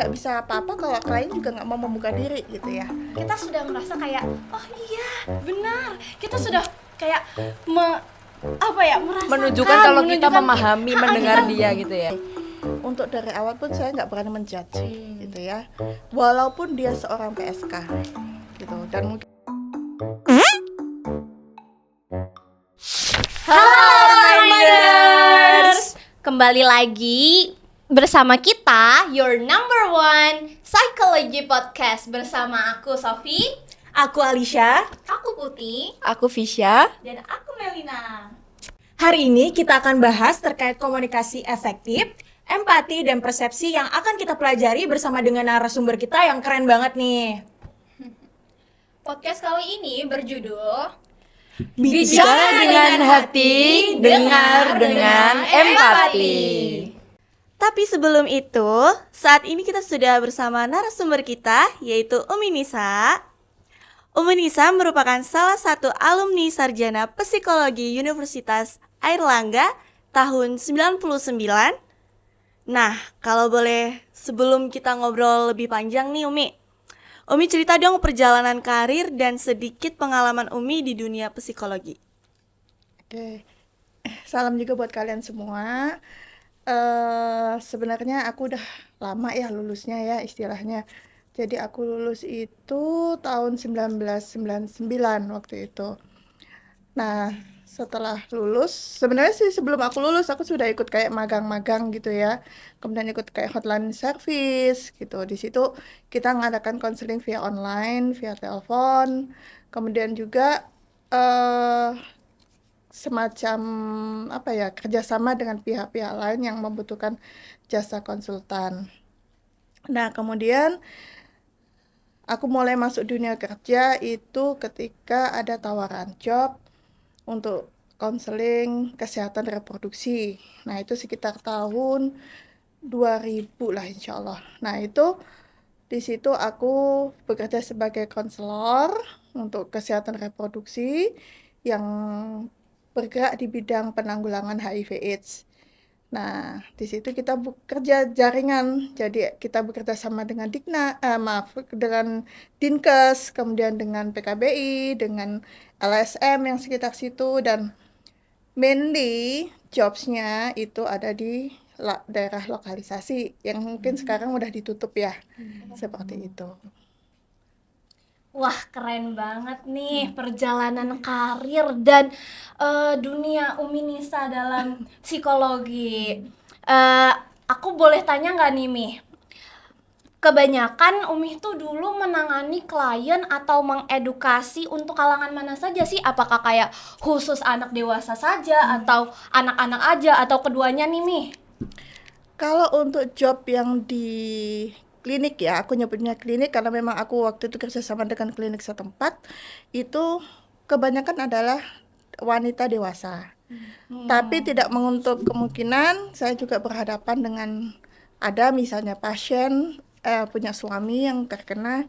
nggak bisa apa-apa kalau klien juga nggak mau membuka diri gitu ya. Kita sudah merasa kayak, oh iya benar, kita sudah kayak merasakan, menunjukkan kalau kita memahami, mendengar dia gitu ya. Untuk dari awal pun saya nggak berani menjudge gitu ya, walaupun dia seorang PSK gitu. Dan mungkin Halo Reminders, kembali lagi bersama kita, your number one psychology podcast, bersama aku Sofi, Aku Alicia. aku Putih, Aku Fisya. dan aku Melina. Hari ini kita akan bahas terkait komunikasi efektif, empati, dan persepsi yang akan kita pelajari bersama dengan narasumber kita yang keren banget nih. Podcast kali ini berjudul Bicara dengan hati, dengar dengan empati. Tapi sebelum itu, saat ini kita sudah bersama narasumber kita, yaitu Umi Nisa. Umi Nisa merupakan salah satu alumni sarjana psikologi Universitas Airlangga tahun 99. Nah, kalau boleh sebelum kita ngobrol lebih panjang nih Umi cerita dong perjalanan karir dan sedikit pengalaman Umi di dunia psikologi. Oke, salam juga buat kalian semua. Sebenarnya aku udah lama ya lulusnya ya istilahnya. Jadi aku lulus itu tahun 1999 waktu itu. Nah, setelah lulus, sebenarnya sih sebelum aku lulus aku sudah ikut kayak magang-magang gitu ya. Kemudian ikut kayak hotline service gitu. Di situ kita ngadakan konseling via online, via telepon. Kemudian juga semacam kerjasama dengan pihak-pihak lain yang membutuhkan jasa konsultan. Nah, kemudian aku mulai masuk dunia kerja itu ketika ada tawaran job untuk konseling kesehatan reproduksi. Nah, itu sekitar tahun 2000 lah insya Allah. Nah, itu di situ aku bekerja sebagai konselor untuk kesehatan reproduksi yang bergerak di bidang penanggulangan HIV/AIDS. Nah, di situ kita bekerja jaringan. Jadi kita bekerja sama dengan dengan Dinkes, kemudian dengan PKBI, dengan LSM yang sekitar situ, dan mainly jobsnya itu ada di daerah lokalisasi yang mungkin sekarang udah ditutup ya, seperti itu. Wah, keren banget nih perjalanan karir dan dunia Umi Nisa dalam psikologi. Aku boleh tanya nggak nih, Mi? Kebanyakan Umi tuh dulu menangani klien atau mengedukasi untuk kalangan mana saja sih? Apakah kayak khusus anak dewasa saja atau anak-anak aja atau keduanya nih, Mi? Kalau untuk job yang di klinik ya, aku nyebutnya klinik karena memang aku waktu itu kerjasama dengan klinik setempat, itu kebanyakan adalah wanita dewasa. Tapi tidak menutup kemungkinan saya juga berhadapan dengan ada misalnya pasien punya suami yang terkena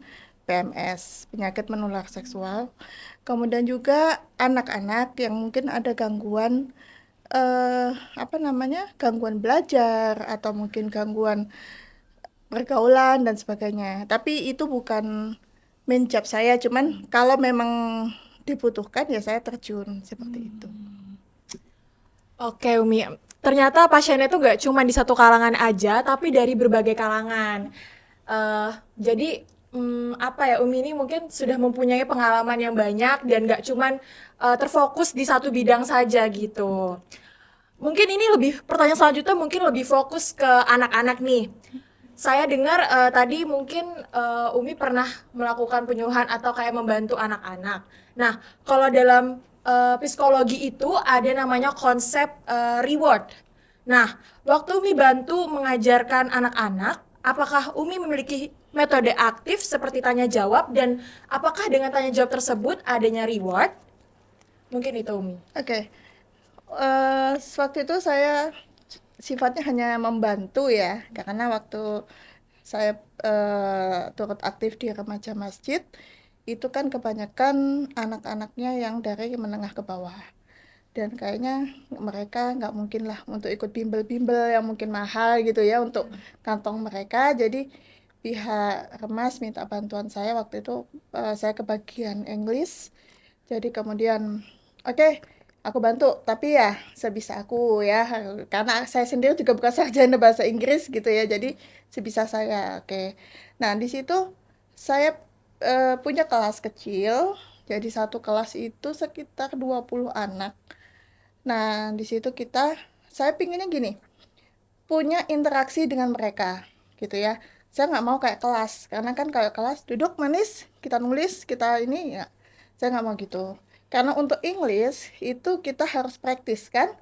PMS, penyakit menular seksual. Kemudian juga anak-anak yang mungkin ada gangguan gangguan belajar atau mungkin gangguan pergaulan dan sebagainya. Tapi itu bukan main job saya, cuman kalau memang dibutuhkan ya saya terjun seperti itu. Oke Umi, ternyata pasiennya tuh gak cuma di satu kalangan aja, tapi dari berbagai kalangan. Jadi Umi ini mungkin sudah mempunyai pengalaman yang banyak dan gak cuman terfokus di satu bidang saja gitu. Mungkin ini pertanyaan selanjutnya mungkin lebih fokus ke anak-anak nih. Saya dengar tadi mungkin Umi pernah melakukan penyuluhan atau kayak membantu anak-anak. Nah, kalau dalam psikologi itu ada namanya konsep reward. Nah, waktu Umi bantu mengajarkan anak-anak, apakah Umi memiliki metode aktif seperti tanya jawab, dan apakah dengan tanya jawab tersebut adanya reward? Mungkin itu Umi. Oke. Waktu itu saya sifatnya hanya membantu ya, karena waktu saya turut aktif di remaja masjid, itu kan kebanyakan anak-anaknya yang dari menengah ke bawah. Dan kayaknya mereka nggak mungkin lah untuk ikut bimbel-bimbel yang mungkin mahal gitu ya untuk kantong mereka. Jadi pihak Remas minta bantuan saya waktu itu, saya kebagian English. Jadi kemudian, oke, aku bantu, tapi ya sebisa aku ya, karena saya sendiri juga bukan sarjana bahasa Inggris gitu ya, jadi sebisa saya, oke. Nah, di situ saya punya kelas kecil, jadi satu kelas itu sekitar 20 anak. Nah, di situ saya pinginnya gini, punya interaksi dengan mereka gitu ya. Saya nggak mau kayak kelas, karena kan kayak kelas duduk manis, kita nulis, kita ini ya. Saya nggak mau gitu. Karena untuk English itu kita harus praktis kan,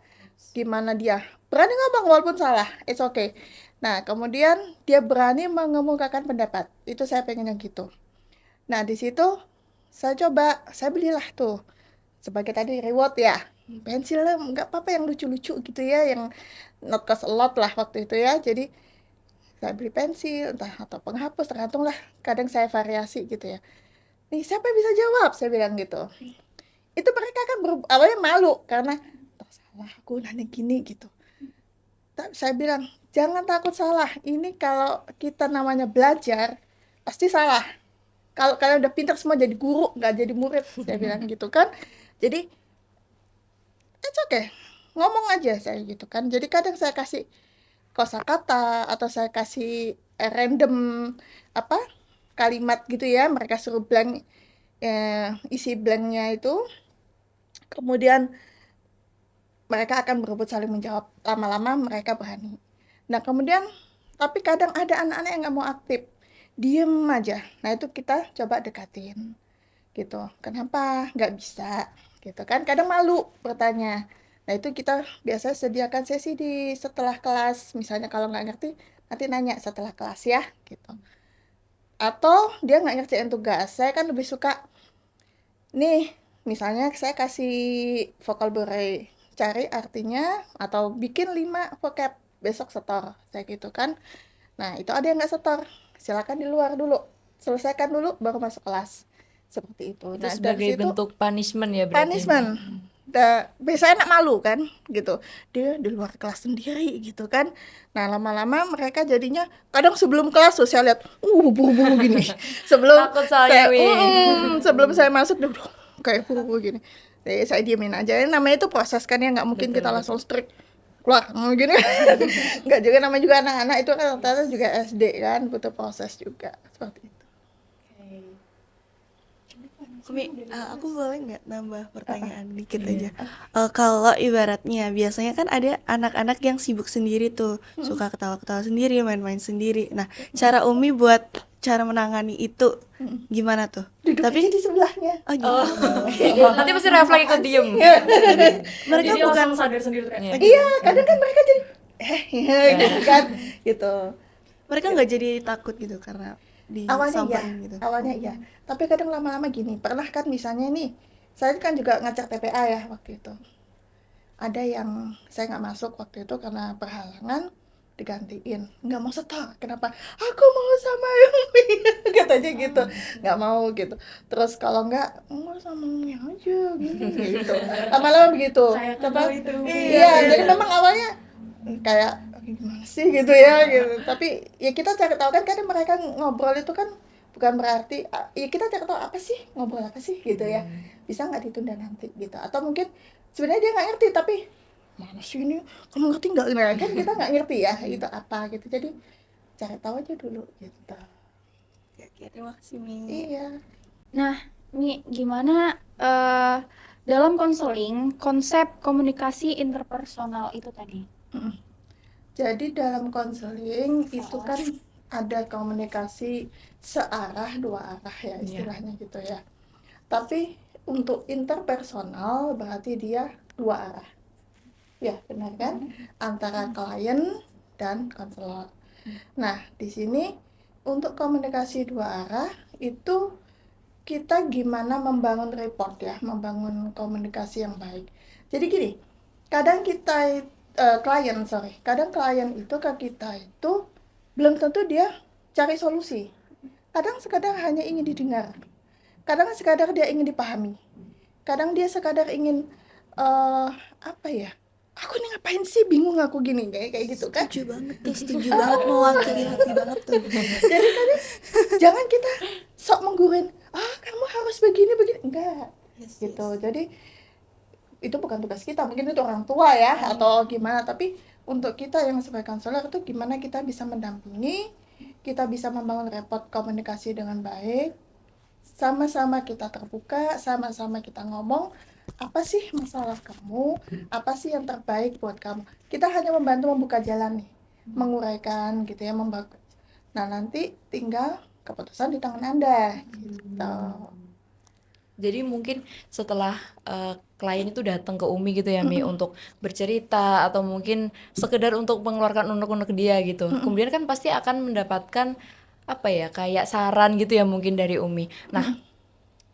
gimana dia berani ngomong walaupun salah, it's okay. Nah, kemudian dia berani mengemukakan pendapat, itu saya pengen yang gitu. Nah, di situ saya belilah tuh sebagai tadi reward ya, pensil nggak apa-apa yang lucu-lucu gitu ya, yang not cost a lot lah waktu itu ya. Jadi saya beli pensil entah atau penghapus, tergantung lah, kadang saya variasi gitu ya. Nih siapa yang bisa jawab, saya bilang gitu. Itu mereka kan awalnya malu karena tak salah aku nanya gini gitu. Saya bilang jangan takut salah, ini kalau kita namanya belajar pasti salah. Kalau kalian udah pintar semua jadi guru, nggak jadi murid, saya bilang gitu kan. Jadi it's okay, ngomong aja saya gitu kan. Jadi kadang saya kasih kosakata atau saya kasih random apa kalimat gitu ya, mereka suruh blank, isi blanknya itu, kemudian mereka akan berebut saling menjawab, lama-lama mereka berani. Nah kemudian tapi kadang ada anak-anak yang nggak mau aktif, diem aja. Nah itu kita coba dekatin gitu, kenapa nggak bisa gitu kan, kadang malu bertanya. Nah itu kita biasa sediakan sesi di setelah kelas, misalnya kalau nggak ngerti nanti nanya setelah kelas ya gitu, atau dia nggak ngerjain tugas, saya kan lebih suka nih, misalnya saya kasih vocabulary, cari artinya atau bikin 5 vocab, besok setor saya gitu kan. Nah itu ada yang nggak setor, silakan di luar dulu, selesaikan dulu baru masuk kelas, seperti itu. Itu Nah dari sebagai situ bentuk punishment ya berarti. punishment. Biasanya anak malu kan gitu, dia di luar kelas sendiri gitu kan. Nah lama-lama mereka jadinya kadang sebelum kelas tuh saya lihat buru-buru gini sebelum Takut soalnya, sebelum saya masuk dia udah kayak buru-buru gini. Jadi saya diemin aja, namanya itu proses kan ya, nggak mungkin kita langsung strict keluar gini. Nggak juga, namanya juga anak-anak itu kan rata-rata juga SD kan, butuh proses juga seperti itu. Umi, aku boleh nggak nambah pertanyaan dikit aja? Kalau ibaratnya biasanya kan ada anak-anak yang sibuk sendiri tuh, suka ketawa-ketawa sendiri, main-main sendiri. Nah, cara Umi buat cara menangani itu gimana tuh? Duduk Tapi aja di sebelahnya. oh gitu. Nanti pasti refleks ikut diem. Mereka Jadi bukan langsung sadar sendiri tuh kayak, Iya, kadang kan mereka jadi gitu kan gitu. mereka nggak jadi takut gitu karena disamperin gitu. Awalnya iya, tapi kadang lama-lama gini, pernah kan misalnya nih, saya kan juga ngajak TPA ya waktu itu, ada yang saya nggak masuk waktu itu karena perhalangan, digantiin, nggak mau setor, kenapa, aku mau sama Umi katanya gitu, nggak mau gitu, terus kalau nggak mau sama Umi aja gitu, lama-lama begitu. Saya kan Coba tahu itu. iya, jadi memang awalnya kayak gimana sih gitu ya gitu, tapi ya kita cari tahu kan, kadang mereka ngobrol itu kan bukan berarti ya kita cari tahu apa sih, ngobrol apa sih gitu ya, bisa nggak ditunda nanti gitu, atau mungkin sebenarnya dia nggak ngerti tapi mana sih ini, kamu ngerti nggak, nah, kan kita nggak ngerti ya itu apa gitu, jadi cari tahu aja dulu gitu. Oke, terima kasih Mi. Iya. Nah, Mi, gimana dalam konseling konsep komunikasi interpersonal itu tadi? Jadi dalam konseling itu kan ada komunikasi searah dua arah ya istilahnya gitu ya. Tapi untuk interpersonal berarti dia dua arah. Ya, benar kan? Antara klien dan konselor. Nah, di sini untuk komunikasi dua arah itu kita gimana membangun rapport ya, membangun komunikasi yang baik. Jadi gini, kadang kadang klien itu ke kita itu belum tentu dia cari solusi. Kadang sekadar hanya ingin didengar. Kadang sekadar dia ingin dipahami. Kadang dia sekadar ingin apa ya? aku nih ngapain sih, bingung aku gini, kayak gitu kan. Setuju banget tuh, setuju banget, mewakili hati banget tuh. Jadi kadang jangan kita sok menggurin, kamu harus begini begini, enggak gitu. Jadi itu bukan tugas kita, mungkin itu orang tua ya atau gimana, tapi untuk kita yang sebagai konselor itu gimana kita bisa mendampingi, kita bisa membangun repot komunikasi dengan baik, sama-sama kita terbuka, sama-sama kita ngomong apa sih masalah kamu, apa sih yang terbaik buat kamu. Kita hanya membantu membuka jalan nih, menguraikan gitu ya, nah nanti tinggal keputusan di tangan Anda gitu. Jadi mungkin setelah klien itu datang ke Umi gitu ya Mi untuk bercerita atau mungkin sekedar untuk mengeluarkan unek-unek dia gitu. Kemudian kan pasti akan mendapatkan apa ya kayak saran gitu ya mungkin dari Umi. Nah,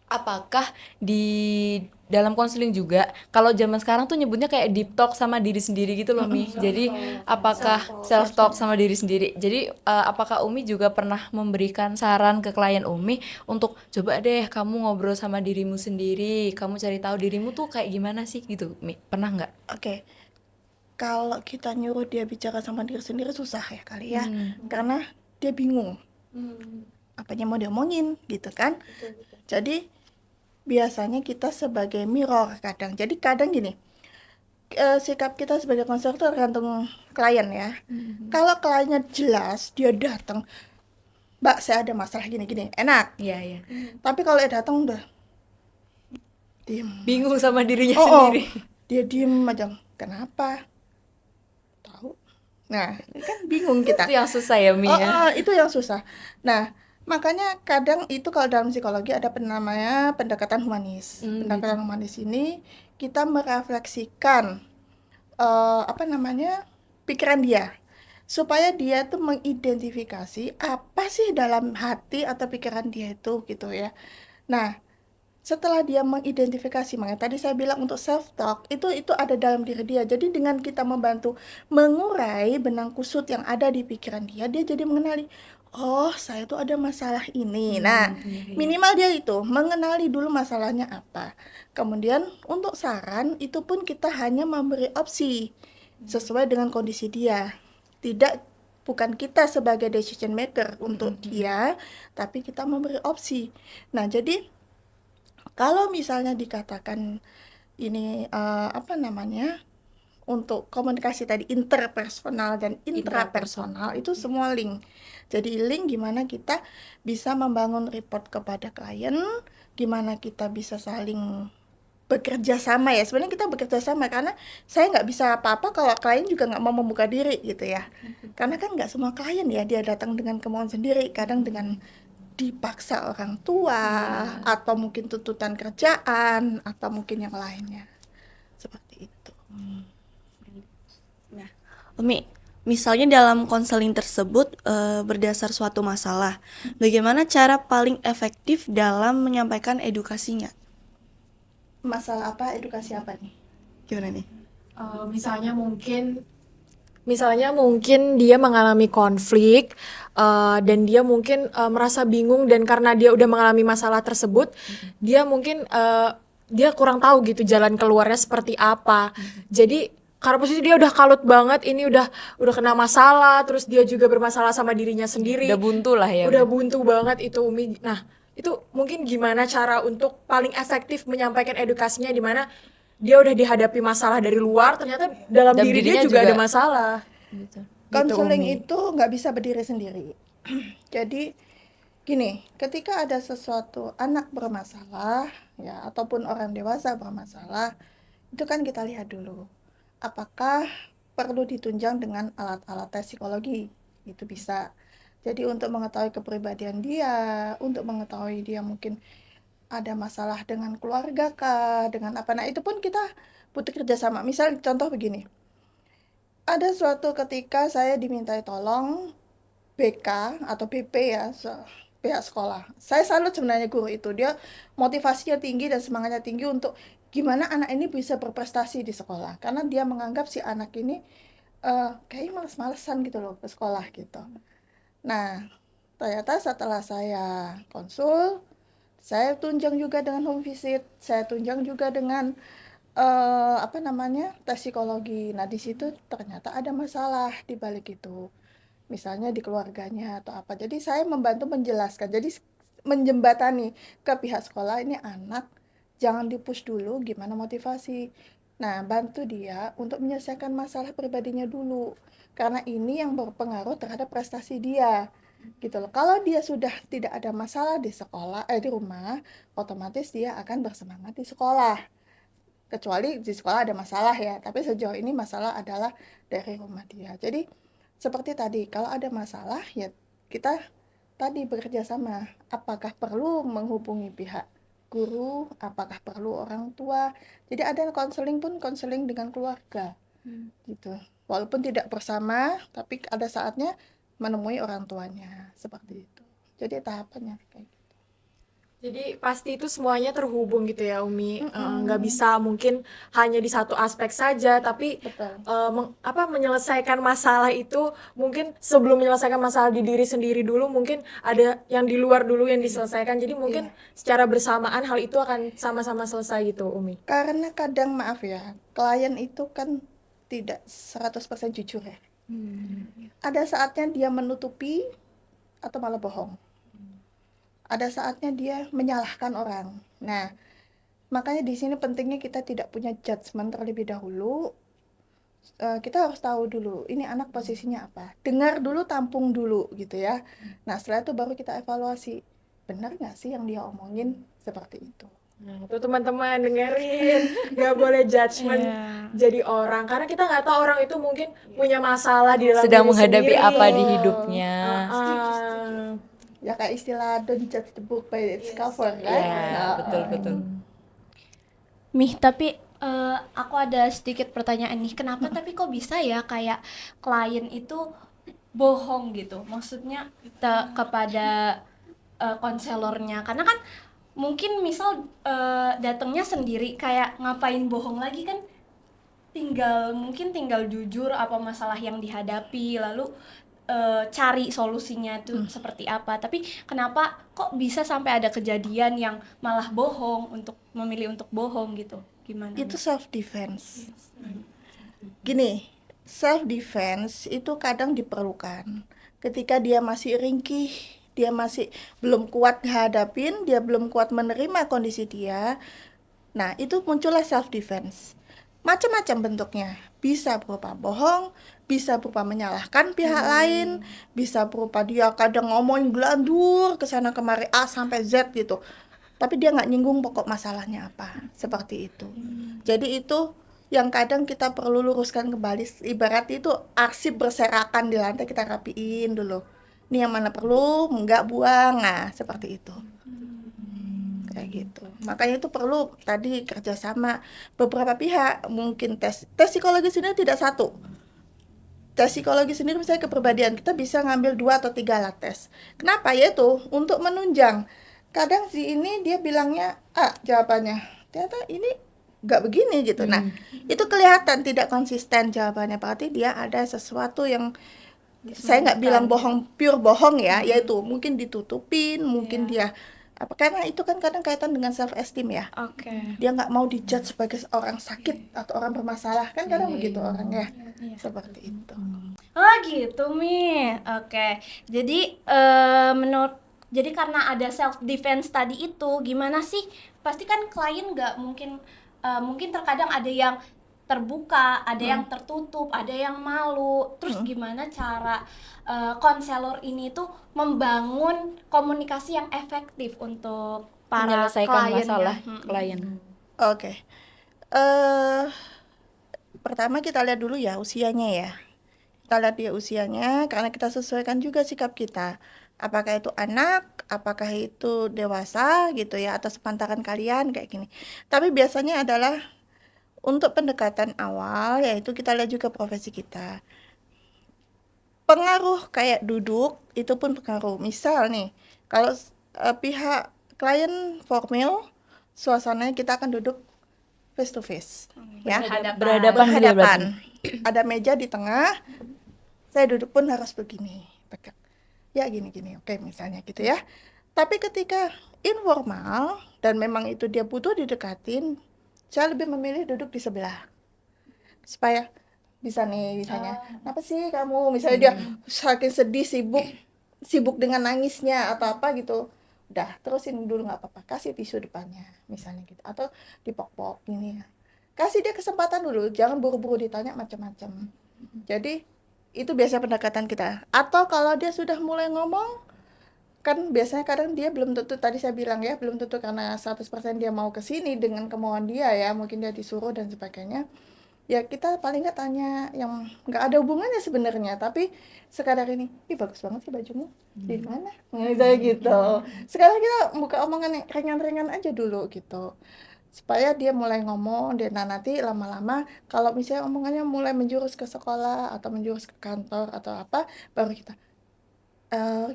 apakah di dalam konseling juga kalau zaman sekarang tuh nyebutnya kayak deep talk sama diri sendiri gitu loh Mi. Jadi apakah self talk sama diri sendiri. Jadi apakah Umi juga pernah memberikan saran ke klien Umi untuk coba deh kamu ngobrol sama dirimu sendiri, kamu cari tahu dirimu tuh kayak gimana sih gitu Mi. Pernah nggak? Oke. Kalau kita nyuruh dia bicara sama diri sendiri susah ya kali ya, karena dia bingung apanya mau diomongin gitu kan. Jadi biasanya kita sebagai mirror kadang. Jadi kadang gini, sikap kita sebagai konselor itu tergantung klien ya. Kalau kliennya jelas, dia datang, Mbak saya ada masalah gini-gini, enak. Iya, iya. Tapi kalau dia datang udah diem. Bingung sama dirinya Oh, sendiri. dia diem aja. Kenapa? Tahu. Nah, ini kan bingung kita. Itu yang susah ya Mi ya. Itu yang susah. Nah, makanya kadang itu kalau dalam psikologi ada namanya pendekatan humanis. Pendekatan humanis ini kita merefleksikan pikiran dia, supaya dia tuh mengidentifikasi apa sih dalam hati atau pikiran dia itu gitu ya. Nah, setelah dia mengidentifikasi, makanya tadi saya bilang untuk self talk itu ada dalam diri dia. Jadi dengan kita membantu mengurai benang kusut yang ada di pikiran dia, dia jadi mengenali, oh saya tuh ada masalah ini. Nah, minimal dia itu mengenali dulu masalahnya apa. Kemudian untuk saran itu pun kita hanya memberi opsi sesuai dengan kondisi dia. Bukan kita sebagai decision maker untuk dia, tapi kita memberi opsi. Nah, jadi kalau misalnya dikatakan ini untuk komunikasi tadi interpersonal dan intrapersonal itu semua link. Jadi link gimana kita bisa membangun report kepada klien, gimana kita bisa saling bekerja sama ya. Sebenarnya kita bekerja sama karena saya nggak bisa apa-apa kalau klien juga nggak mau membuka diri gitu ya. Karena kan nggak semua klien ya dia datang dengan kemauan sendiri, kadang dengan dipaksa orang tua atau mungkin tuntutan kerjaan atau mungkin yang lainnya seperti itu. Umi, misalnya dalam konseling tersebut berdasar suatu masalah, bagaimana cara paling efektif dalam menyampaikan edukasinya? Masalah apa, edukasi apa nih? Gimana nih? Misalnya mungkin dia mengalami konflik dan dia mungkin merasa bingung, dan karena dia udah mengalami masalah tersebut, dia mungkin dia kurang tahu gitu jalan keluarnya seperti apa. Jadi karena posisi dia udah kalut banget, ini udah kena masalah, terus dia juga bermasalah sama dirinya sendiri. Udah buntu lah ya. Udah buntu banget itu Umi. Nah, itu mungkin gimana cara untuk paling efektif menyampaikan edukasinya, di mana dia udah dihadapi masalah dari luar, ternyata dalam diri dia dirinya juga ada juga masalah. Gitu. Konseling Umi. itu nggak bisa berdiri sendiri. Jadi gini, ketika ada sesuatu anak bermasalah ya ataupun orang dewasa bermasalah, itu kan kita lihat dulu apakah perlu ditunjang dengan alat-alat tes psikologi. Itu bisa. Jadi untuk mengetahui kepribadian dia, untuk mengetahui dia mungkin ada masalah dengan keluarga kah, dengan apa. Nah, itu pun kita butuh kerjasama. Misal contoh begini. Ada suatu ketika saya dimintai tolong BK atau BP ya, pihak sekolah. Saya salut sebenarnya guru itu. Dia motivasinya tinggi dan semangatnya tinggi untuk gimana anak ini bisa berprestasi di sekolah. Karena dia menganggap si anak ini kayaknya males-malesan gitu loh ke sekolah gitu. Nah, ternyata setelah saya konsul, saya tunjang juga dengan home visit, saya tunjang juga dengan apa namanya, tes psikologi. Nah, di situ ternyata ada masalah di balik itu. Misalnya di keluarganya atau apa. Jadi saya membantu menjelaskan. Jadi menjembatani ke pihak sekolah, ini anak jangan di-push dulu, gimana motivasi. Nah, bantu dia untuk menyelesaikan masalah pribadinya dulu. Karena ini yang berpengaruh terhadap prestasi dia. Gitu loh. Kalau dia sudah tidak ada masalah di sekolah, di rumah, otomatis dia akan bersemangat di sekolah. Kecuali di sekolah ada masalah ya, tapi sejauh ini masalah adalah dari rumah dia. Jadi seperti tadi, kalau ada masalah ya kita tadi bekerja sama. Apakah perlu menghubungi pihak guru, apakah perlu orang tua. Jadi ada konseling pun konseling dengan keluarga gitu. Walaupun tidak bersama, tapi ada saatnya menemui orang tuanya seperti itu. Jadi tahapannya kayak gitu. Jadi pasti itu semuanya terhubung gitu ya Umi. Nggak bisa mungkin hanya di satu aspek saja, tapi Betul. menyelesaikan masalah itu mungkin sebelum menyelesaikan masalah di diri sendiri dulu, mungkin ada yang di luar dulu yang diselesaikan. Jadi mungkin secara bersamaan hal itu akan sama-sama selesai gitu Umi. Karena kadang maaf ya, klien itu kan tidak 100% jujur ya. Ada saatnya dia menutupi atau malah bohong. Ada saatnya dia menyalahkan orang. Nah, makanya di sini pentingnya kita tidak punya judgement terlebih dahulu. Kita harus tahu dulu ini anak posisinya apa. Dengar dulu, tampung dulu gitu ya. Nah, setelah itu baru kita evaluasi. Benar nggak sih yang dia omongin seperti itu? Nah, itu teman-teman dengerin, nggak boleh judgement jadi orang, karena kita nggak tahu orang itu mungkin punya masalah di dalam Sedang diri menghadapi sendiri. apa di hidupnya. Ya kayak istilah don't judge the book by its cover kan? Ya, Nah, betul. Mih, tapi aku ada sedikit pertanyaan nih. Kenapa tapi kok bisa ya kayak klien itu bohong gitu? Maksudnya kepada konselornya. Karena kan mungkin misal datangnya sendiri, kayak ngapain bohong lagi kan? Mungkin tinggal jujur apa masalah yang dihadapi, lalu cari solusinya tuh seperti apa. Tapi kenapa kok bisa sampai ada kejadian yang malah bohong, memilih untuk bohong gitu? Gimana? itu self defense. Gini, self defense itu kadang diperlukan ketika dia masih ringkih, dia masih belum kuat hadapin, dia belum kuat menerima kondisi dia. Nah, itu muncullah self defense. Macam-macam bentuknya. Bisa berupa bohong, bisa berupa menyalahkan pihak lain, bisa berupa dia kadang ngomongin gelandur ke sana kemari A sampai Z gitu. Tapi dia nggak nyinggung pokok masalahnya apa. Seperti itu. Jadi itu yang kadang kita perlu luruskan kembali. Ibarat itu arsip berserakan di lantai, kita rapiin dulu. Ini yang mana perlu, nggak buang. Nah, seperti itu. Kayak gitu. Makanya itu perlu tadi kerjasama beberapa pihak. Mungkin tes psikologi sendiri tidak satu. Tes psikologi sendiri misalnya kepribadian, kita bisa ngambil 2 atau 3 alat tes. Kenapa? Yaitu untuk menunjang. Kadang si ini dia bilangnya A jawabannya, ternyata ini nggak begini gitu. Nah, itu kelihatan tidak konsisten jawabannya. Berarti dia ada sesuatu yang saya nggak bilang bohong, pure bohong ya, yaitu mungkin ditutupin, mungkin dia apa, karena itu kan kadang kaitan dengan self esteem ya. Oke. Dia nggak mau dijudge sebagai orang sakit atau orang bermasalah, kan kadang begitu orangnya. Seperti itu. Oh gitu Mi. Oke. Jadi jadi karena ada self defense tadi itu, gimana sih? Pasti kan klien nggak mungkin mungkin terkadang ada yang terbuka, ada yang tertutup, ada yang malu. Terus gimana cara konselor ini tuh membangun komunikasi yang efektif untuk para Menyelesaikan kliennya? masalah klien. Oke. Pertama kita lihat dulu ya usianya ya. Kita lihat dia usianya, karena kita sesuaikan juga sikap kita. Apakah itu anak, apakah itu dewasa gitu ya, atau sepantaran kalian kayak gini. Tapi biasanya adalah untuk pendekatan awal, yaitu kita lihat juga profesi kita. Pengaruh kayak duduk, itu pun pengaruh. Misal nih, kalau pihak klien formal, suasananya kita akan duduk face to face. Ya, Berhadapan. Ada meja di tengah, saya duduk pun harus begini, tegak. Ya gini-gini, oke misalnya gitu ya. Tapi ketika informal dan memang itu dia butuh didekatin, saya lebih memilih duduk di sebelah supaya bisa nih misalnya, kenapa sih kamu, misalnya dia saking sedih, sibuk dengan nangisnya atau apa gitu, udah terusin dulu nggak apa-apa, kasih tisu depannya misalnya gitu, atau dipok-pok gini ya, kasih dia kesempatan dulu, jangan buru-buru ditanya macam-macam. Jadi itu biasa pendekatan kita. Atau kalau dia sudah mulai ngomong, kan biasanya kadang dia belum tentu, tadi saya bilang ya, belum tentu karena 100% dia mau ke sini dengan kemauan dia ya, mungkin dia disuruh dan sebagainya. Ya kita paling nggak tanya yang nggak ada hubungannya sebenarnya, tapi sekadar ini, ih bagus banget sih bajumu, di mana? Misalnya gitu. Sekarang kita buka omongan yang ringan-ringan aja dulu gitu, supaya dia mulai ngomong. Dan nanti lama-lama kalau misalnya omongannya mulai menjurus ke sekolah atau menjurus ke kantor atau apa, baru kita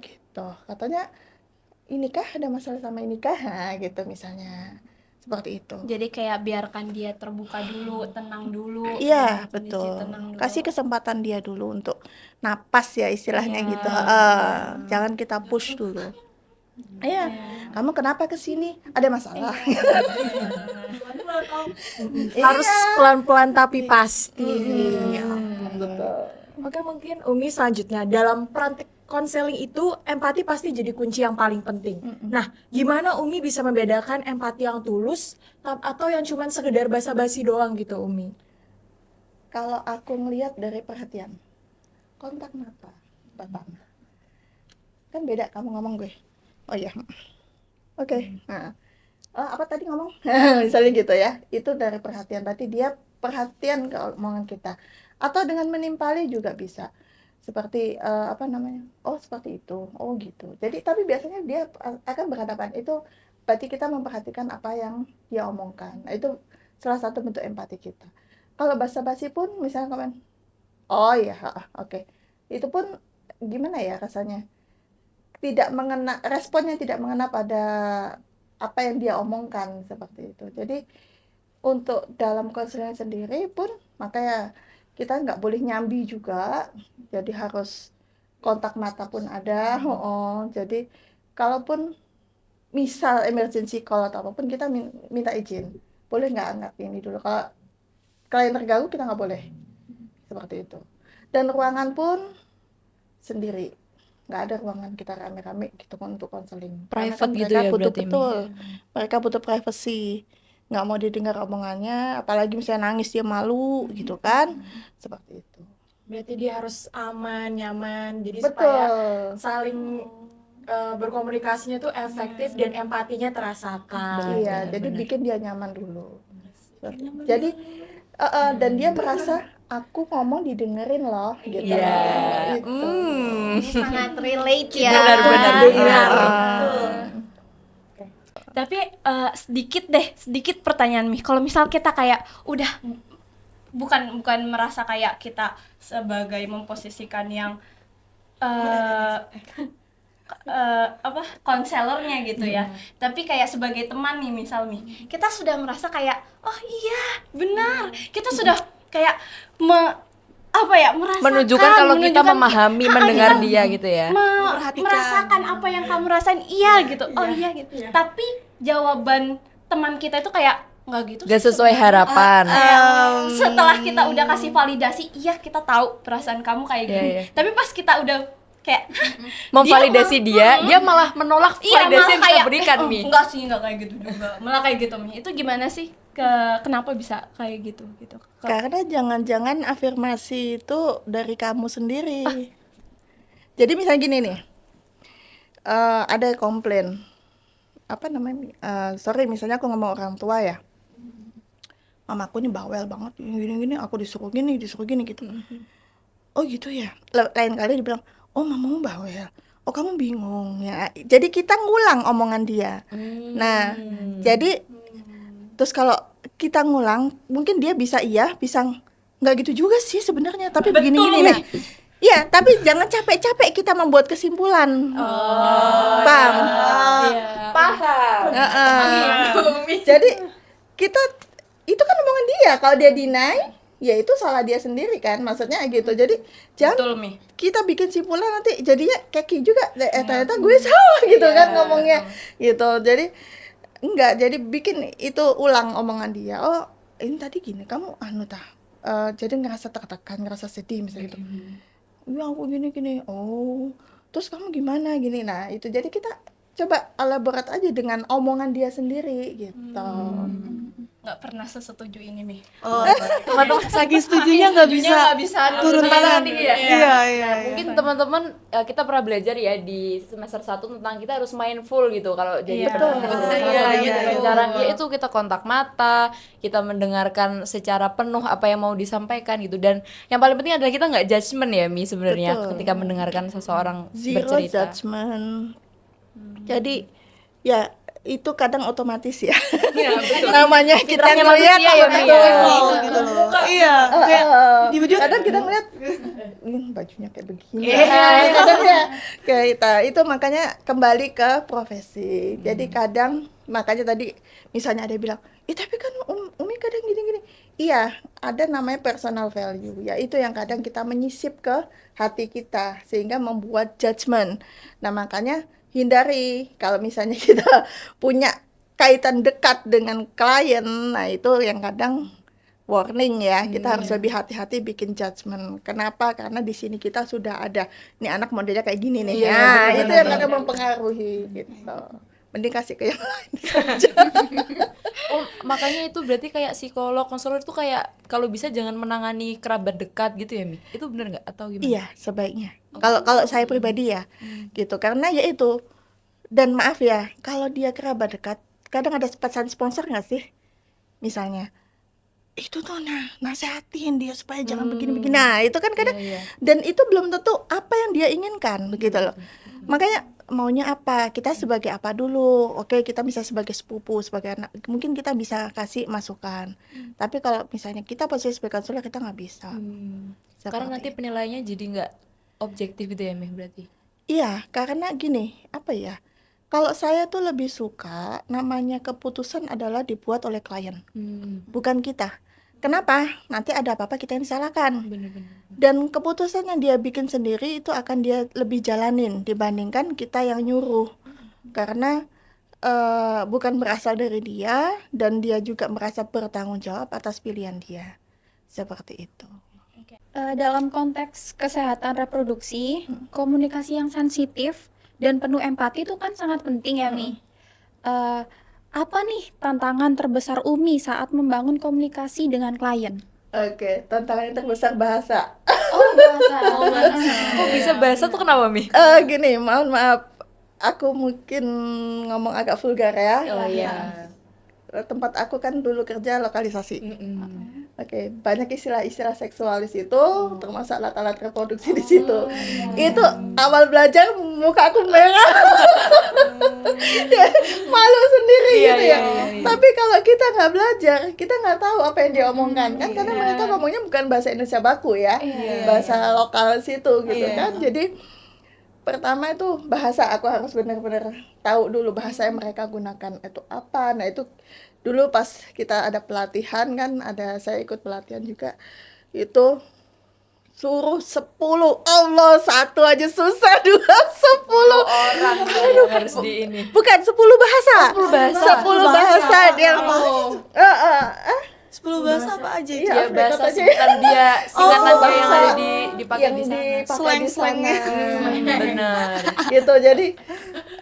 gitu, katanya inikah ada masalah sama inikah, nah, gitu misalnya, seperti itu. Jadi kayak biarkan dia terbuka dulu, tenang dulu, Iya, dengan kondisi betul. tenang dulu. Kasih kesempatan dia dulu untuk napas ya istilahnya Iya. gitu. Jangan kita push dulu. Iya, kamu kenapa kesini? Ada masalah? Harus pelan-pelan tapi pasti. Betul. Oke, mungkin Umi selanjutnya dalam praktik konseling itu empati pasti jadi kunci yang paling penting. Nah, gimana Umi bisa membedakan empati yang tulus atau yang cuman sekedar basa-basi doang gitu, Umi? Kalau aku ngelihat dari perhatian, kontak mata pertama, kan beda kamu ngomong gue. Oh ya, oke. Nah, apa tadi ngomong? Misalnya gitu ya, itu dari perhatian. Berarti dia perhatian ke omongan kita. Atau dengan menimpali juga bisa. Seperti apa namanya? Oh seperti itu, oh gitu. Jadi tapi biasanya dia akan berhadapan. Itu berarti kita memperhatikan apa yang dia omongkan. Nah, itu salah satu bentuk empati kita. Kalau basa-basi pun misalnya komen, oh iya, oke. Itu pun gimana ya rasanya? Tidak mengena, responnya tidak mengena pada apa yang dia omongkan seperti itu. Jadi untuk dalam konseling sendiri pun makanya kita nggak boleh nyambi juga. Jadi harus kontak mata pun ada. Jadi kalaupun misal emergency call atau apapun kita minta izin. Boleh nggak ini dulu. Kalau klien terganggu kita nggak boleh seperti itu. Dan ruangan pun sendiri, nggak ada ruangan kita rame-rame gitu untuk konseling. Karena Private kan gitu mereka ya butuh, berarti, Mi? betul, mereka butuh privacy, nggak mau didengar omongannya, apalagi misalnya nangis dia malu gitu kan, seperti itu. Berarti dia harus aman, nyaman, jadi Betul. supaya saling berkomunikasinya tuh efektif dan empatinya terasakan. Iya, jadi benar. bikin dia nyaman dulu. Jadi dan dia merasa aku ngomong didengerin loh gitu. Iya. Itu. Ini sangat relate ya. Benar-benar. Tapi sedikit pertanyaan Mi. Kalau misal kita kayak udah bukan merasa kayak kita sebagai memposisikan yang apa konselornya gitu ya. Tapi kayak sebagai teman nih misal Mi, kita sudah merasa kayak oh iya benar. Kita sudah kayak merasakan, Menunjukkan kalau kita memahami, mendengar kita dia gitu ya. merasakan apa yang kamu rasain, iya gitu, oh iya gitu. Tapi jawaban teman kita itu kayak nggak gitu Gak sih sesuai harapan. setelah kita udah kasih validasi, iya kita tahu perasaan kamu kayak gini. Iya. Tapi pas kita udah kayak Memvalidasi dia malah menolak iya validasi malah yang kita kayak berikan, Mi. enggak sih, enggak kayak gitu juga. Malah kayak gitu Mi. Itu gimana sih? Kenapa bisa kayak gitu gitu? Karena jangan-jangan afirmasi itu dari kamu sendiri. Jadi misalnya gini nih, ada komplain, apa namanya? Sorry, misalnya aku ngomong orang tua ya, mamaku nih bawel banget, gini-gini, aku disuruh gini gitu. Oh gitu ya. Lain kali dibilang, oh mamamu bawel. Oh kamu bingung ya. Jadi kita ngulang omongan dia. Nah, jadi terus kalau kita ngulang, mungkin dia bisa iya, bisa nggak gitu juga sih sebenarnya. Tapi begini-gini nah. Iya, tapi jangan capek-capek kita membuat kesimpulan. Paham? Paham. Jadi kita itu kan omongan dia. Kalau dia deny, ya itu salah dia sendiri kan. Maksudnya gitu. Jadi jangan Betul Mi. kita bikin simpulan nanti jadinya keki juga. Ternyata gue salah gitu kan ngomongnya. Gitu. Jadi enggak, jadi bikin itu ulang omongan dia. Oh, ini tadi gini, kamu jadi ngerasa tertekan, ngerasa sedih misalnya gitu. Iya aku gini. Oh, terus kamu gimana gini. Nah, itu jadi kita coba elaborate aja dengan omongan dia sendiri gitu. Nggak pernah sesetuju ini Mi. Oh, teman-teman saking setujunya nggak bisa turun tangan. tinggi ya. Iya. Mungkin teman-teman kita pernah belajar ya di semester 1 tentang kita harus mindful gitu kalau jadi Betul. dengan cara ya itu kita kontak mata, kita mendengarkan secara penuh apa yang mau disampaikan gitu, dan yang paling penting adalah kita nggak judgement ya Mi sebenarnya Betul. ketika mendengarkan seseorang Zero bercerita. judgment. Jadi ya itu kadang otomatis ya. Iya, betul. Namanya kita Fitrahnya ngeliat manusia ya, Mi, ya. Gitu loh. Iya, kayak kadang kita ngeliat bajunya kayak begini. Kadang ya kayak itu makanya kembali ke profesi. Jadi kadang makanya tadi misalnya ada yang bilang, tapi kan Umi kadang gini-gini. Iya, ada namanya personal value. Ya itu yang kadang kita menyisip ke hati kita sehingga membuat judgement. Nah, makanya hindari kalau misalnya kita punya kaitan dekat dengan klien. Nah, itu yang kadang warning ya, kita harus lebih hati-hati bikin judgement. Kenapa? Karena di sini kita sudah ada nih anak modelnya kayak gini nih. Itu yang kadang mempengaruhi gitu. Mending kasih ke yang lain saja. Oh, makanya itu berarti kayak psikolog, konselor itu kayak kalau bisa jangan menangani kerabat dekat gitu ya Mi? Itu benar nggak atau gimana? Iya, sebaiknya. Kalau saya pribadi ya, gitu. Karena ya itu. Dan maaf ya, kalau dia kerabat dekat, kadang ada pesan sponsor nggak sih? Misalnya, itu tuh nasehatin dia supaya jangan begini-begini. Nah, itu kan kadang, dan itu belum tentu apa yang dia inginkan, begitu loh. Makanya maunya apa? Kita sebagai apa dulu? Oke, kita bisa sebagai sepupu, sebagai anak, mungkin kita bisa kasih masukan. Tapi kalau misalnya kita posisi sebagai konselor, kita nggak bisa. Karena nanti Seperti penilaiannya jadi nggak objektif gitu ya Mi berarti. Iya, karena gini, apa ya? Kalau saya tuh lebih suka namanya keputusan adalah dibuat oleh klien, bukan kita. Kenapa? Nanti ada apa-apa kita yang disalahkan. Bener-bener. Dan keputusan yang dia bikin sendiri itu akan dia lebih jalanin dibandingkan kita yang nyuruh. Karena bukan berasal dari dia dan dia juga merasa bertanggung jawab atas pilihan dia. Seperti itu. Dalam konteks kesehatan reproduksi, komunikasi yang sensitif dan penuh empati itu kan sangat penting ya Mi. Apa nih tantangan terbesar Umi saat membangun komunikasi dengan klien? Oke, tantangan yang terbesar bahasa. Oh, bahasa. Kok bisa bahasa tuh kenapa Mi? Gini, mohon maaf, aku mungkin ngomong agak vulgar ya. Oh iya. Tempat aku kan dulu kerja lokalisasi. Oke, banyak istilah-istilah seksual di situ, termasuk alat-alat reproduksi di situ. Itu awal belajar muka aku merah. Ya, malu sendiri gitu ya. Tapi kalau kita nggak belajar, kita nggak tahu apa yang dia omongkan kan, karena mereka ngomongnya bukan bahasa Indonesia baku ya, bahasa lokal situ gitu kan. Jadi pertama itu bahasa, aku harus benar-benar tahu dulu bahasa yang mereka gunakan itu apa. Nah itu dulu pas kita ada pelatihan kan, saya ikut pelatihan juga, itu suruh 10, Allah, satu aja susah, 2, 10 Orang yang harus di ini. bukan 10 bahasa. 10 bahasa dia 10 bahasa apa aja itu? Iya, Ya Afrika bahasa aja. sebutan dia, singkatan dia yang bahasa ada dipakai yang di sana. dipakai di Slang-slangnya. sana. Bener. Gitu, jadi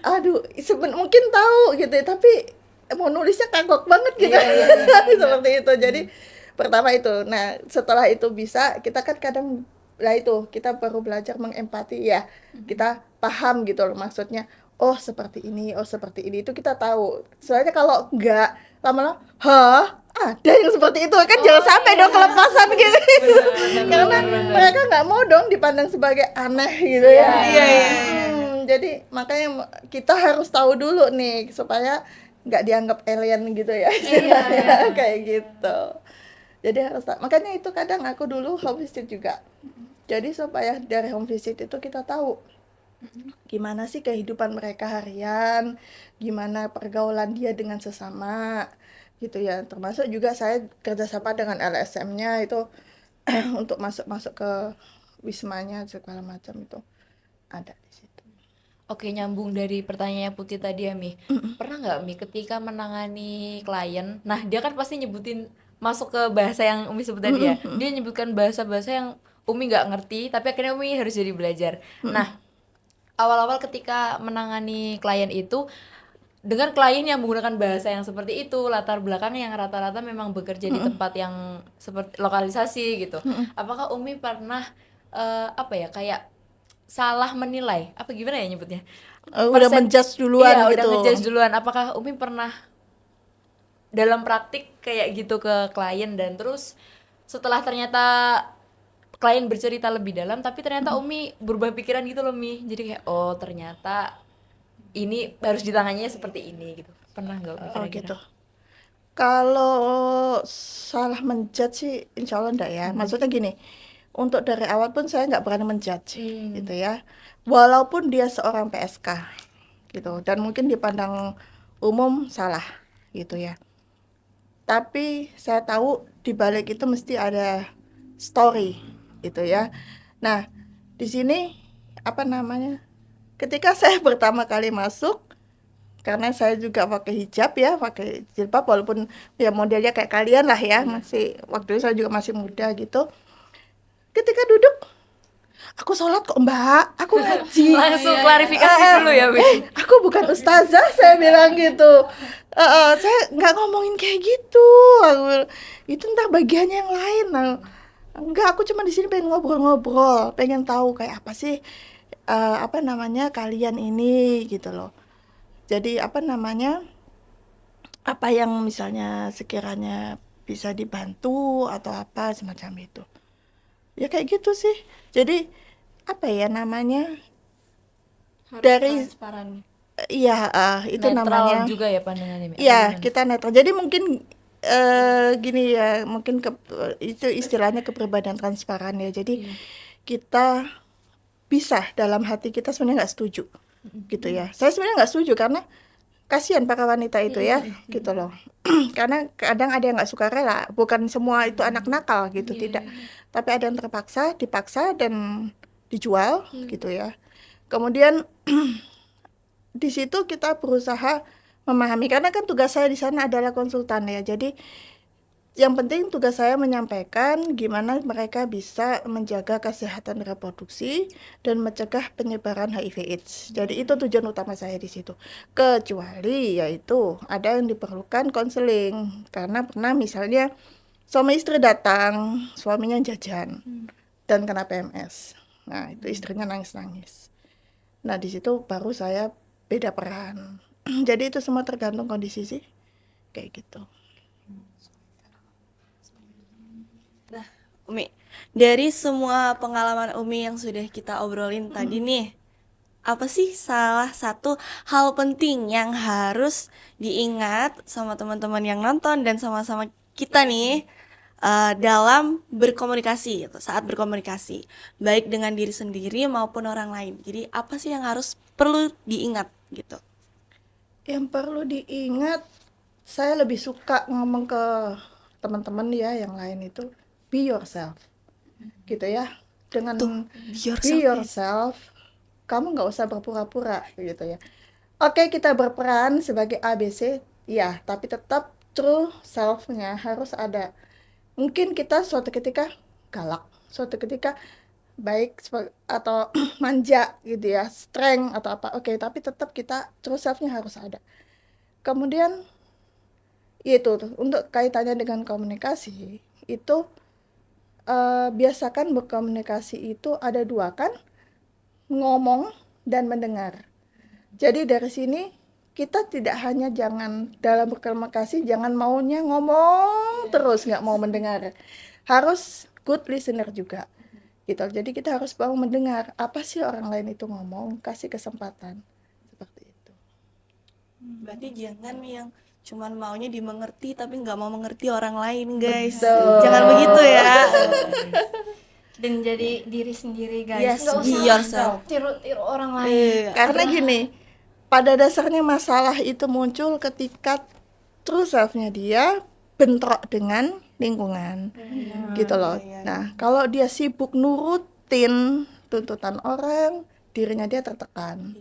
aduh mungkin tahu gitu ya, tapi mau nulisnya kagok banget gitu. Seperti itu. Jadi pertama itu. Nah, setelah itu bisa, kita kan kadang itu kita baru belajar mengempati ya. Kita paham gitu loh maksudnya. Oh, seperti ini, oh seperti ini. Itu kita tahu. Soalnya kalau enggak lama-lama, ada yang seperti itu kan, jangan sampai dong kelepasan gitu. Karena mereka nggak mau dong dipandang sebagai aneh gitu ya. Jadi makanya kita harus tahu dulu nih supaya nggak dianggap alien gitu ya. Kayak gitu. Jadi harus makanya itu kadang aku dulu home visit juga. Jadi supaya dari home visit itu kita tahu gimana sih kehidupan mereka harian, gimana pergaulan dia dengan sesama gitu ya. Termasuk juga saya kerjasama dengan LSM-nya itu untuk masuk ke wismanya segala macam itu ada di situ. Oke, nyambung dari pertanyaannya Putih tadi ya, Mi. Pernah nggak, Mi, ketika menangani klien, nah dia kan pasti nyebutin masuk ke bahasa yang Umi sebut tadi ya. Dia nyebutkan bahasa-bahasa yang Umi nggak ngerti, tapi akhirnya Umi harus jadi belajar. Nah, awal-awal ketika menangani klien itu, dengan klien yang menggunakan bahasa yang seperti itu, latar belakang yang rata-rata memang bekerja di tempat yang seperti lokalisasi gitu. Apakah Umi pernah apa ya, kayak salah menilai, apa gimana ya nyebutnya? Udah menjudge duluan Iya, udah gitu. ngejudge duluan. Apakah Umi pernah dalam praktik kayak gitu ke klien, dan terus setelah ternyata klien bercerita lebih dalam tapi ternyata Umi berubah pikiran gitu loh, Mi. Jadi kayak oh ternyata ini harus ditangani seperti ini gitu. Pernah nggak Umi Oh kira-kira? gitu. Kalau salah menjudge sih insya Allah enggak ya. Maksudnya gini, untuk dari awal pun saya nggak berani menjudge gitu ya. Walaupun dia seorang PSK gitu dan mungkin dipandang umum salah gitu ya. Tapi saya tahu di balik itu mesti ada story gitu ya. Nah, di sini apa namanya? Ketika saya pertama kali masuk, karena saya juga pakai hijab ya, pakai jilbab walaupun ya modelnya kayak kalian lah ya, masih waktu itu saya juga masih muda gitu. Ketika duduk, aku sholat kok Mbak, aku ngaji. Langsung klarifikasi dulu ya, Mi. Aku bukan ustazah, saya bilang gitu. Saya nggak ngomongin kayak gitu. Itu ntar bagiannya yang lain. Nah, enggak, aku cuma di sini pengen ngobrol-ngobrol, pengen tahu kayak apa sih apa namanya kalian ini gitu loh. Jadi apa namanya, apa yang misalnya sekiranya bisa dibantu atau apa semacam itu. Ya kayak gitu sih. Jadi apa ya namanya, Harus dari transparan. iya itu Netral namanya. juga ya pandangannya, Mi. Apa Iya, gimana? kita netral. Jadi mungkin gini ya, mungkin itu istilahnya kepribadian transparan ya. Jadi kita bisa dalam hati kita sebenarnya nggak setuju gitu ya. Saya sebenarnya nggak setuju karena kasihan para wanita itu ya gitu loh. Karena kadang ada yang nggak suka rela, bukan semua itu anak nakal gitu, tidak. Tapi ada yang terpaksa, dipaksa dan dijual gitu ya. Kemudian di situ kita berusaha memahami, karena kan tugas saya di sana adalah konsultan ya. Jadi yang penting tugas saya menyampaikan gimana mereka bisa menjaga kesehatan reproduksi dan mencegah penyebaran HIV/AIDS. Jadi itu tujuan utama saya di situ. Kecuali yaitu ada yang diperlukan konseling, karena pernah misalnya suami istri datang, suaminya jajan dan kena PMS. Nah, itu istrinya nangis-nangis. Nah, di situ baru saya beda peran. Jadi itu semua tergantung kondisi sih. Kayak gitu. Umi, dari semua pengalaman Umi yang sudah kita obrolin tadi nih, apa sih salah satu hal penting yang harus diingat sama teman-teman yang nonton dan sama-sama kita nih dalam berkomunikasi, gitu, saat berkomunikasi, baik dengan diri sendiri maupun orang lain. Jadi apa sih yang harus perlu diingat gitu? Yang perlu diingat, saya lebih suka ngomong ke teman-teman ya yang lain itu, be yourself. Gitu ya. Dengan be yourself, kamu nggak usah berpura-pura gitu ya. Oke, kita berperan sebagai ABC, ya, tapi tetap true self-nya harus ada. Mungkin kita suatu ketika galak, suatu ketika baik atau manja gitu ya, strength atau apa. Oke, tapi tetap kita true self-nya harus ada. Kemudian itu tuh, untuk kaitannya dengan komunikasi itu biasakan berkomunikasi itu ada dua kan, ngomong dan mendengar. Jadi dari sini kita tidak hanya jangan dalam berkomunikasi jangan maunya ngomong terus nggak mau mendengar, harus good listener juga gitu. Jadi kita harus mau mendengar apa sih orang lain itu ngomong, kasih kesempatan seperti itu. Berarti jangan yang cuman maunya dimengerti tapi nggak mau mengerti orang lain, guys. Betul. Jangan begitu ya. Dan jadi diri sendiri, guys. Yes, Nggak be usah yourself. tiru-tiru orang lain. Karena gini, pada dasarnya masalah itu muncul ketika true self-nya dia bentrok dengan lingkungan, gitu loh. Nah, kalau dia sibuk nurutin tuntutan orang, dirinya dia tertekan.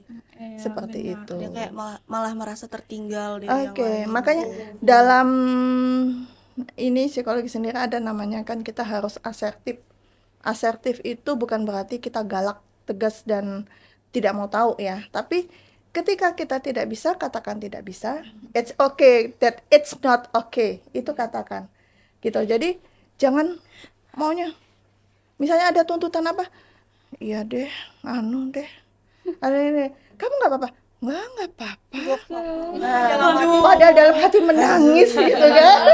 Seperti itu. Dia kayak malah merasa tertinggal dari yang Oke, lain. makanya dalam ini psikologi sendiri ada namanya kan kita harus asertif. Asertif itu bukan berarti kita galak, tegas dan tidak mau tahu ya. Tapi ketika kita tidak bisa, katakan tidak bisa. It's okay that it's not okay. Itu katakan. Gitu. Jadi jangan maunya. Misalnya ada tuntutan apa? Iya deh, anu deh. Ada ini. Kamu nggak apa-apa? Nggak apa-apa. Padahal dalam hati menangis gitu kan.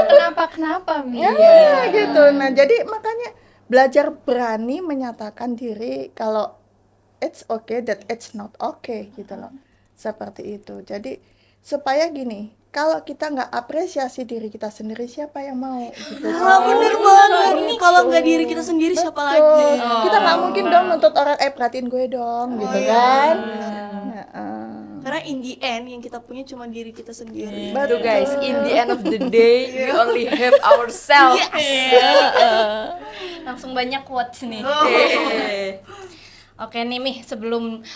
Kenapa Mi? Ya, gitu. Nah, jadi makanya belajar berani menyatakan diri kalau it's okay that it's not okay gitu loh. Seperti itu. Jadi supaya gini, kalau kita nggak apresiasi diri kita sendiri, siapa yang mau gitu. Bener banget. Kalau nggak diri kita sendiri siapa lagi? Betul. Kita nggak mungkin dong nuntut orang perhatiin gue dong gitu kan. Karena in the end yang kita punya cuma diri kita sendiri. Tuh guys, in the end of the day we only have ourselves. Langsung banyak quotes nih. Oke nih Mih, sebelum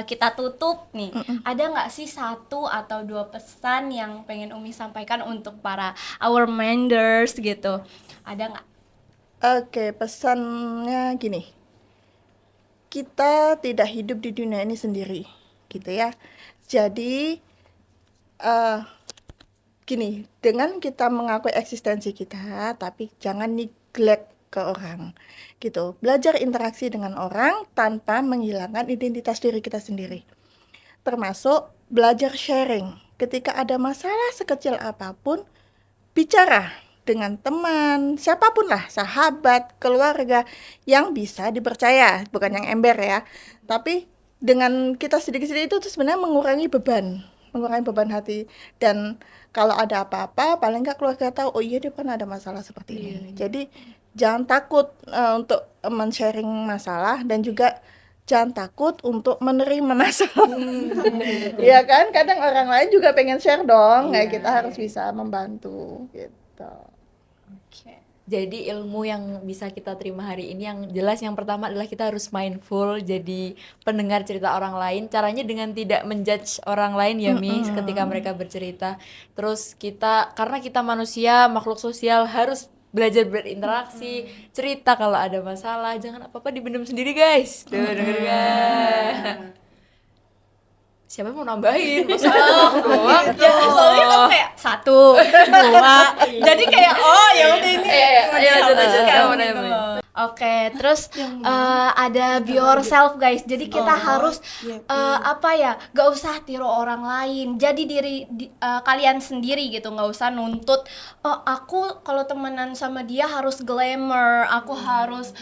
kita tutup nih, ada nggak sih 1 atau 2 pesan yang pengen Umi sampaikan untuk para our minders gitu? Ada nggak? Oke, pesannya gini. Kita tidak hidup di dunia ini sendiri, gitu ya. Jadi gini, dengan kita mengakui eksistensi kita, tapi jangan neglect ke orang, gitu. Belajar interaksi dengan orang tanpa menghilangkan identitas diri kita sendiri. Termasuk belajar sharing. Ketika ada masalah sekecil apapun, bicara dengan teman, siapapun lah, sahabat, keluarga yang bisa dipercaya, bukan yang ember ya. Tapi dengan kita sedikit-sedikit itu tuh sebenarnya mengurangi beban hati. Dan kalau ada apa-apa, paling nggak keluarga tahu, oh iya dia pernah ada masalah seperti ini. Jadi jangan takut untuk men-sharing masalah, dan juga jangan takut untuk menerima masalah. Iya kan, kadang orang lain juga pengen share dong, kayak kita harus bisa membantu gitu. Jadi ilmu yang bisa kita terima hari ini yang jelas, yang pertama adalah kita harus mindful, jadi pendengar cerita orang lain. Caranya dengan tidak menjudge orang lain ya Mi, ketika mereka bercerita. Terus kita, karena kita manusia, makhluk sosial, harus belajar berinteraksi, cerita kalau ada masalah, jangan apa-apa dibendam sendiri guys. Tuh denger gak? Siapa yang mau nambahin? Masalah doang. Ya, soalnya kan kayak 1, 2, jadi kayak ya udah ini. Ayo lanjut kamu gitu. nambahin. Oke, terus ada be yourself guys. Jadi kita harus gak usah tiru orang lain. Jadi kalian sendiri gitu, nggak usah nuntut. Aku kalau temenan sama dia harus glamour, aku harus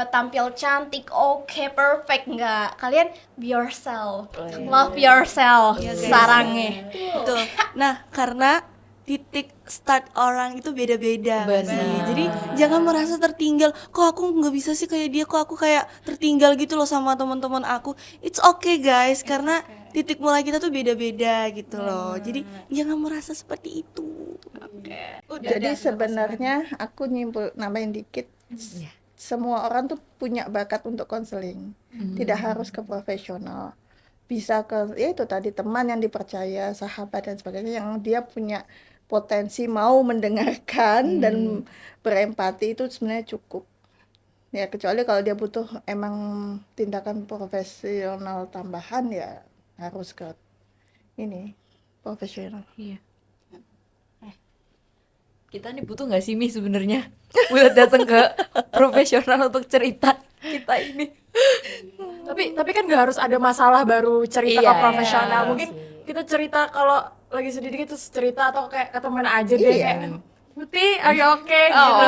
tampil cantik, oke, perfect, nggak. Kalian be yourself, love yourself, sarangnya. Betul. Nah, karena titik start orang itu beda-beda sih. Jadi jangan merasa tertinggal. Kok aku nggak bisa sih kayak dia? Kok aku kayak tertinggal gitu loh sama teman-teman aku? It's okay guys, karena titik mulai kita tuh beda-beda gitu loh. Jadi jangan merasa seperti itu. Jadi sebenarnya aku nambahin dikit. Semua orang tuh punya bakat untuk konseling. Tidak harus ke profesional. Bisa ke ya itu tadi, teman yang dipercaya, sahabat dan sebagainya, yang dia punya potensi mau mendengarkan dan berempati, itu sebenarnya cukup. Ya kecuali kalau dia butuh emang tindakan profesional tambahan, ya harus ke ini profesional. Iya. Kita nih butuh nggak sih Mi sebenarnya buat datang ke profesional untuk cerita kita ini? Tapi kan nggak harus ada masalah baru cerita ke profesional. Mungkin kita cerita kalau lagi sedih dikit terus cerita, atau kayak ke teman aja deh kayak Putih, are you okay? Gitu.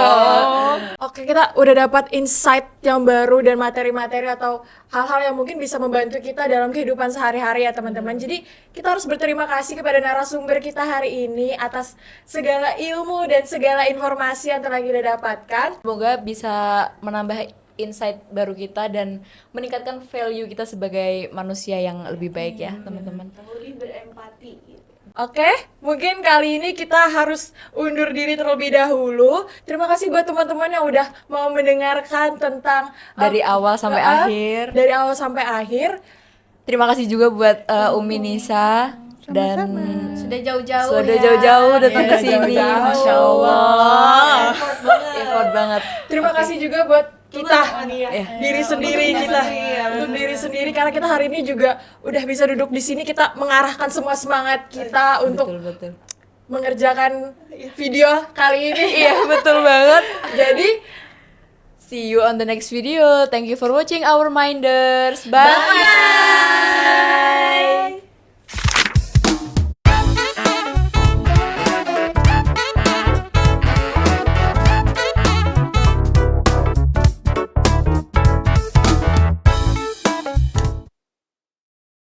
Oke, kita udah dapat insight yang baru dan materi-materi atau hal-hal yang mungkin bisa membantu kita dalam kehidupan sehari-hari ya teman-teman. Jadi kita harus berterima kasih kepada narasumber kita hari ini atas segala ilmu dan segala informasi yang telah kita dapatkan. Semoga bisa menambah insight baru kita dan meningkatkan value kita sebagai manusia yang lebih baik ya teman-teman. Lebih berempati. Oke, mungkin kali ini kita harus undur diri terlebih dahulu. Terima kasih buat teman-teman yang udah mau mendengarkan tentang Dari awal sampai akhir. Dari awal sampai akhir. Terima kasih juga buat Umi Nisa dan Sudah jauh-jauh sudah ya. jauh-jauh datang Iya, ke sini. jauh-jauh. Masya Allah. Effort banget. Terima kasih juga buat kita, Ya. diri sendiri kita, untuk diri sendiri karena kita hari ini juga udah bisa duduk di sini, kita mengarahkan semua semangat kita untuk Betul betul. mengerjakan video kali ini. Iya betul banget. Jadi See you on the next video. Thank you for watching our Minders. Bye.